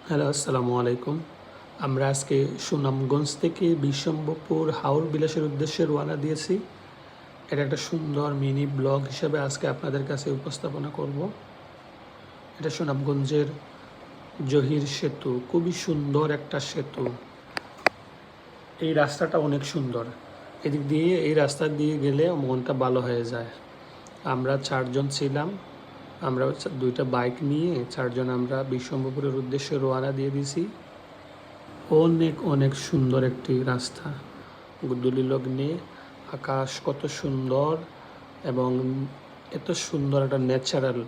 Hello, আসসালামু আলাইকুম। আমরা আজকে সুনামগঞ্জ থেকে বিশ্বম্ভরপুর হাওর বিলাসের উদ্দেশ্যে রওনা দিয়েছি। এটা একটা সুন্দর মিনি ব্লগ হিসেবে আজকে আপনাদের কাছে উপস্থাপনা করব। এটা সুনামগঞ্জের জহির সেতু, খুবই সুন্দর একটা সেতু। এই রাস্তাটা অনেক সুন্দর। এই রাস্তা দিয়ে গেলে মনটা ভালো হয়ে যায়। আমরা 4 জন ছিলাম। আমরা 2টা বাইক নিয়ে 4 জন আমরা বিশ্বম্ভরপুরের উদ্দেশ্যে রওনা দিয়ে দিয়েছি। অনেক অনেক সুন্দর একটি রাস্তা, গুদুলিলগ্নে আকাশ কত সুন্দর এবং এত সুন্দর একটা ন্যাচারাল,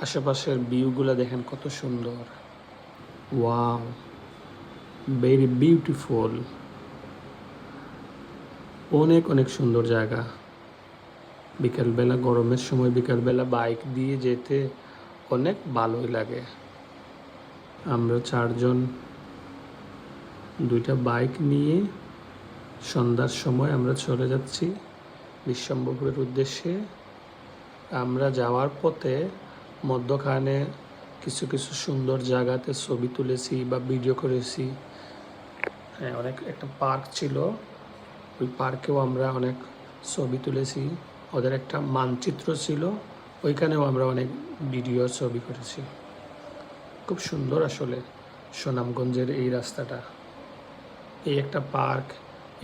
আশেপাশের ভিউগুলো দেখেন কত সুন্দর। Wow, very beautiful. অনেক অনেক সুন্দর জায়গা। বিকালবেলা, গরমের সময় বিকালবেলা বাইক দিয়ে যেতে অনেক ভালোই লাগে। আমরা 4 জন 2টা বাইক নিয়ে সন্ধ্যার সময় আমরা চলে যাচ্ছি বিশ্বম্ভরপুরের উদ্দেশ্যে। আমরা যাওয়ার পথে মধ্যখানে কিছু কিছু সুন্দর জায়গাতে ছবি তুলেছি বা ভিডিও করেছি। হ্যাঁ, অনেক একটা পার্ক ছিল, ওই পার্কেও আমরা অনেক ছবি তুলেছি। ওদের একটা মানচিত্র ছিল, ওইখানেও আমরা অনেক ভিডিও ছবি করেছি। খুব সুন্দর আসলে সুনামগঞ্জের এই রাস্তাটা। এই একটা পার্ক,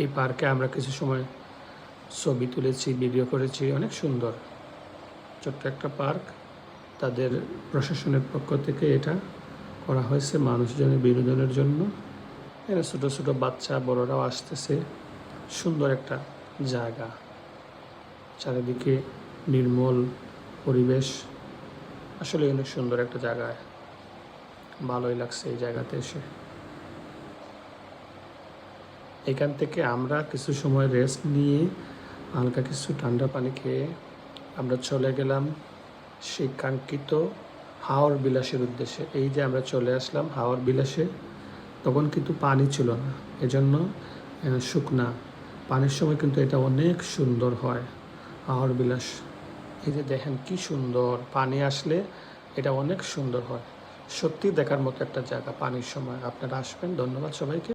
এই পার্কে আমরা কিছু সময় ছবি তুলেছি, ভিডিও করেছি। অনেক সুন্দর ছোট্ট একটা পার্ক। তাদের প্রশাসনের পক্ষ থেকে এটা করা হয়েছে মানুষজনের বিনোদনের জন্য। এখানে ছোটো ছোটো বাচ্চা বড়রাও আসতেছে। সুন্দর একটা জায়গা, চারিদিকে নির্মল পরিবেশ। আসলে অনেক সুন্দর একটা জায়গায়, ভালোই লাগছে এই জায়গাতে এসে। এখান থেকে আমরা কিছু সময় রেস্ট নিয়ে হালকা কিছু ঠান্ডা পানি খেয়ে আমরা চলে গেলাম সেই কাঙ্ক্ষিত হাওর বিলাসের উদ্দেশ্যে। এই যে আমরা চলে আসলাম হাওর বিলাসে, তখন কিন্তু পানি ছিল না, এজন্য শুকনা পানির সময় কিন্তু এটা অনেক সুন্দর হয় হাওর বিলাস। এই যে দেখেন কি সুন্দর, পানি আসলে এটা অনেক সুন্দর হয়। সত্যি দেখার মতো একটা জায়গা পানির সময়। আপনারা আসবেন। ধন্যবাদ সবাইকে।